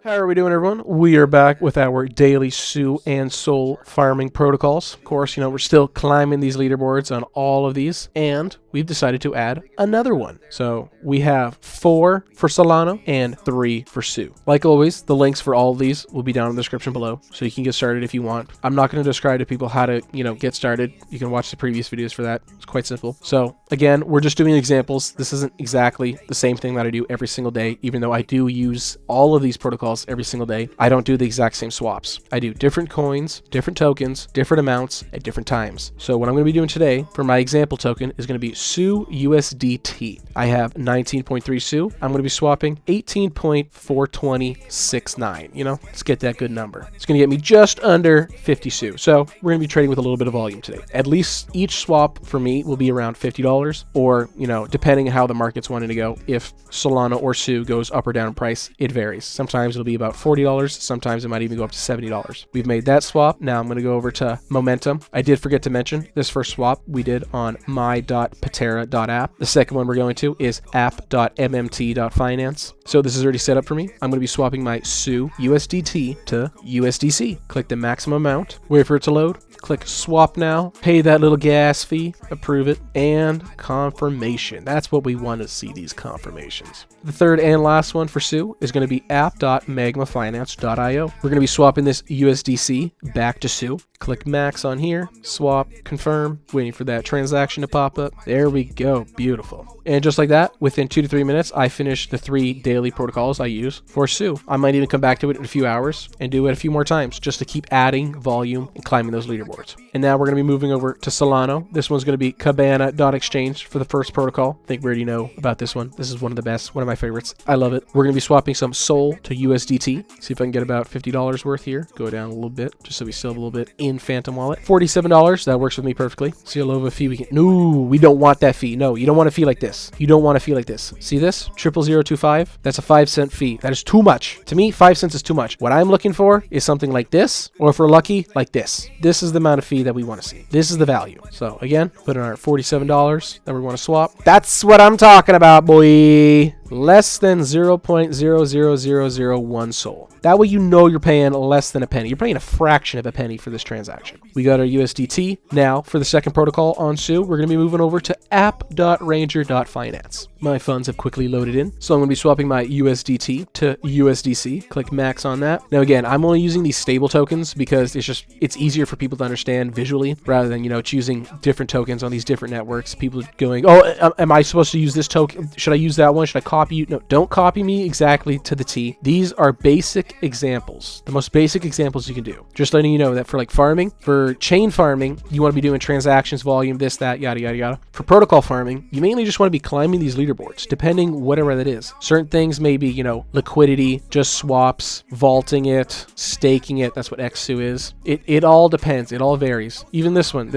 How are we doing, everyone? We are back with our daily SU and SOL farming protocols. Of course, we're still climbing these leaderboards on all of these, and we've decided to add another one. So we have 4 for Solana and 3 for SU. Like always, the links for all of these will be down in the description below, so you can get started if you want. I'm not going to describe to people how to, get started. You can watch the previous videos for that. It's quite simple. So again, we're just doing examples. This isn't exactly the same thing that I do every single day, even though I do use all of these protocols every single day. I don't do the exact same swaps. I do different coins, different tokens, different amounts at different times. So what I'm going to be doing today for my example token is going to be SU USDT. I have 19.3 SU. I'm going to be swapping 18.42069. Let's get that good number. It's going to get me just under 50 SU. So we're going to be trading with a little bit of volume today. At least each swap for me will be around $50, or, depending on how the market's wanting to go. If Solana or SU goes up or down in price, it varies. Sometimes it'll be about $40. Sometimes it might even go up to $70. We've made that swap. Now I'm going to go over to Momentum. I did forget to mention this first swap we did on my.patera.app. The second one we're going to is app.mmt.finance. So this is already set up for me. I'm going to be swapping my SU USDT to USDC. Click the maximum amount, wait for it to load. Click swap now, pay that little gas fee, approve it, and confirmation. That's what we want to see, these confirmations. The third and last one for SU is going to be app.magmafinance.io. We're going to be swapping this USDC back to SU. Click max on here, swap, confirm, waiting for that transaction to pop up. There we go, beautiful. And just like that, within 2 to 3 minutes, I finished the 3 daily protocols I use for SU. I might even come back to it in a few hours and do it a few more times just to keep adding volume and climbing those leaderboards. And now we're going to be moving over to Solana. This one's going to be Cabana.exchange for the first protocol. I think we already know about this one. This is one of the best, one of my favorites. I love it. We're going to be swapping some SOL to USDT. See if I can get about $50 worth here. Go down a little bit just so we still have a little bit in Phantom Wallet. $47. That works with me perfectly. See how low of a fee we can. No, we don't want that fee. No, you don't want a fee like this. You don't want a fee like this. See this? 00025. That's a 5-cent fee. That is too much. To me, 5 cents is too much. What I'm looking for is something like this, or if we're lucky, like this. This is the amount of fee that we want to see. This is the value. So again, put in our $47 that we want to swap. That's what I'm talking about, boy. Less than 0.00001 SOL. That way you're paying less than a penny. You're paying a fraction of a penny for this transaction. We got our USDT. Now, for the second protocol on SU, we're going to be moving over to app.ranger.finance. My funds have quickly loaded in, so I'm going to be swapping my USDT to USDC. Click max on that. Now again, I'm only using these stable tokens because it's easier for people to understand visually rather than, choosing different tokens on these different networks. People going, oh, am I supposed to use this token? Should I use that one? Should I copy you? No, don't copy me exactly to the T. These are basic examples, the most basic examples you can do. Just letting you know that for like farming, for chain farming, you want to be doing transactions, volume, this, that, yada, yada, yada. For protocol farming, you mainly just want to be climbing these leaderboards, depending whatever that is. Certain things may be, liquidity, just swaps, vaulting it, staking it. That's what XSU is. It all depends. It all varies. Even this one,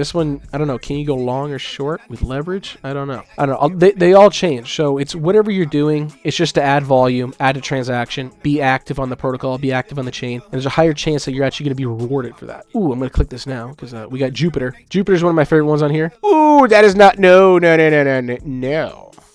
I don't know. Can you go long or short with leverage? I don't know. They all change. So it's whatever you're doing. It's just to add volume, add a transaction, be active on the protocol, be active on the chain, and there's a higher chance that you're actually going to be rewarded for that. Ooh, I'm going to click this now because we got Jupiter. Jupiter's one of my favorite ones on here. Ooh, that is not, no.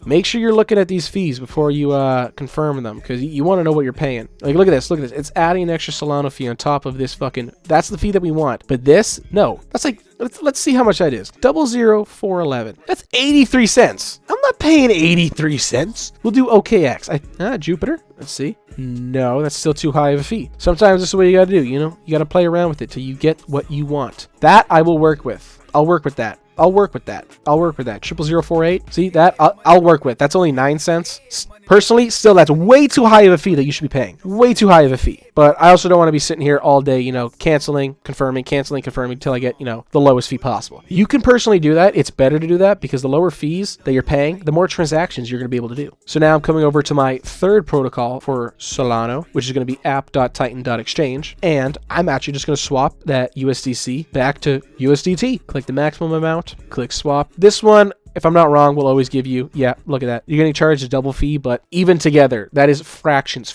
Make sure you're looking at these fees before you confirm them, because you want to know what you're paying. Like, look at this. It's adding an extra Solana fee on top of this fucking, that's the fee that we want. But this, no. That's like, let's see how much that is. 00411. That's 83 cents. I'm not paying 83 cents. We'll do OKX. Jupiter. Let's see. No, that's still too high of a fee. Sometimes this is what you got to do, You got to play around with it till you get what you want. That I will work with. I'll work with that. 00048. See that? I'll work with. That's only 9 cents. Personally, still, that's way too high of a fee that you should be paying. Way too high of a fee. But I also don't want to be sitting here all day, canceling, confirming until I get, the lowest fee possible. You can personally do that. It's better to do that because the lower fees that you're paying, the more transactions you're going to be able to do. So now I'm coming over to my third protocol for Solana, which is going to be app.titan.exchange. And I'm actually just going to swap that USDC back to USDT. Click the maximum amount, click swap. This one, if I'm not wrong, we'll always give you, yeah, look at that. You're getting charged a double fee, but even together, that is fractions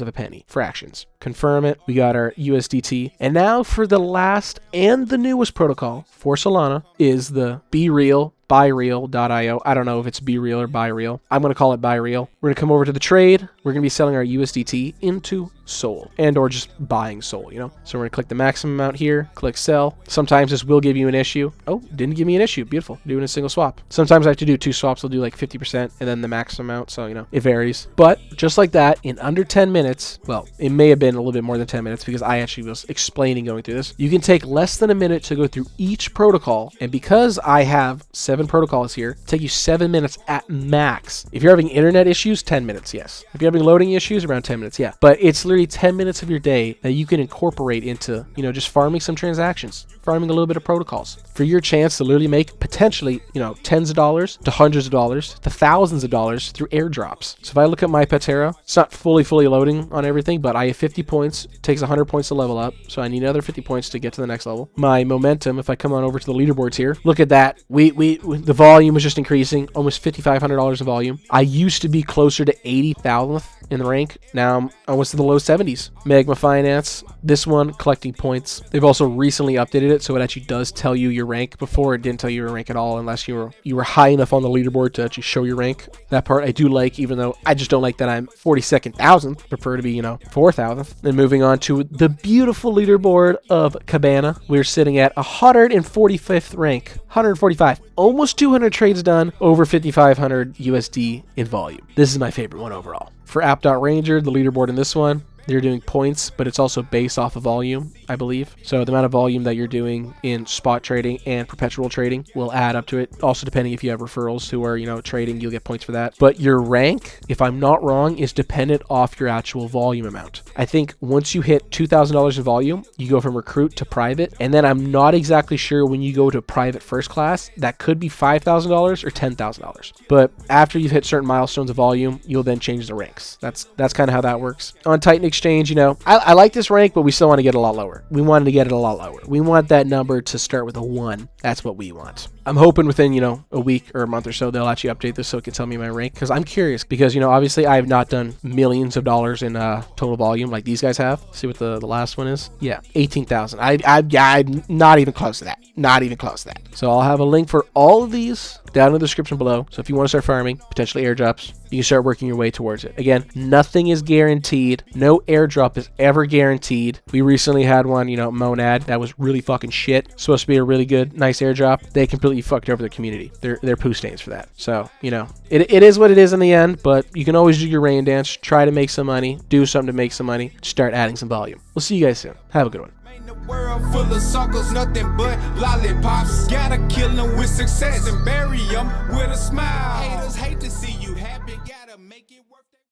of a penny. Fractions. Confirm it. We got our USDT. And now for the last and the newest protocol for Solana is the Be Real buyreal.io. I don't know if it's be real or buy real. I'm going to call it buy real. We're going to come over to the trade. We're going to be selling our USDT into Sol, and or just buying Sol, you know. So we're going to click the maximum amount here, click sell. Sometimes this will give you an issue. Oh, didn't give me an issue. Beautiful. Doing a single swap. Sometimes I have to do 2 swaps. I'll do like 50% and then the maximum amount. So, you know, it varies. But just like that, in under 10 minutes, well, it may have been a little bit more than 10 minutes because I actually was explaining going through this. You can take less than a minute to go through each protocol. And because I have 7 protocols here, take you 7 minutes at max. If you're having internet issues, 10 minutes, yes. If you're having loading issues, around 10 minutes, yeah. But it's literally 10 minutes of your day that you can incorporate into, you know, just farming some transactions, farming a little bit of protocols for your chance to literally make potentially, you know, tens of dollars to hundreds of dollars to thousands of dollars through airdrops. So if I look at my Patera, it's not fully loading on everything, but I have 50 points. It takes 100 points to level up. So I need another 50 points to get to the next level. My momentum, if I come on over to the leaderboards here, look at that. The volume was just increasing, almost $5,500 of volume. I used to be closer to 80,000th in the rank. Now I'm almost to the low 70s. Magma Finance, this one collecting points. They've also recently updated it, so it actually does tell you your rank. Before, it didn't tell you your rank at all unless you were high enough on the leaderboard to actually show your rank. That part I do like, even though I just don't like that I'm 42nd thousandth. Prefer to be, you know, 4,000th. Then moving on to the beautiful leaderboard of Cabana. We're sitting at 145th rank. 145. Almost 200 trades done, over 5,500 USD in volume. This is my favorite one overall. For App.Ranger, the leaderboard in this one, they're doing points, but it's also based off of volume, I believe. So the amount of volume that you're doing in spot trading and perpetual trading will add up to it. Also, depending if you have referrals who are, you know, trading, you'll get points for that. But your rank, if I'm not wrong, is dependent off your actual volume amount. I think once you hit $2,000 in volume, you go from recruit to private. And then I'm not exactly sure when you go to private first class, that could be $5,000 or $10,000. But after you've hit certain milestones of volume, you'll then change the ranks. That's kind of how that works. On Titan Exchange, you know, I like this rank, but we still want to get a lot lower. We wanted to get it a lot lower. We want that number to start with a 1. That's what we want. I'm hoping within, you know, a week or a month or so, they'll actually update this so it can tell me my rank, because I'm curious, because, you know, obviously I have not done millions of dollars in total volume like these guys have. See what the last one is? Yeah, 18,000. I'm not even close to that. Not even close to that. So I'll have a link for all of these down in the description below. So if you want to start farming, potentially airdrops, you can start working your way towards it. Again, nothing is guaranteed. No airdrop is ever guaranteed. We recently had one, you know, Monad, that was really fucking shit. Supposed to be a really good, nice airdrop. They completely fucked over the community. They're poo stains for that. So, you know, it is what it is in the end, but you can always do your rain dance, try to make some money, do something to make some money, start adding some volume. We'll see you guys soon. Have a good one. The world full of suckers, nothing but lollipops. Gotta kill them with success and bury them with a smile. Haters hate to see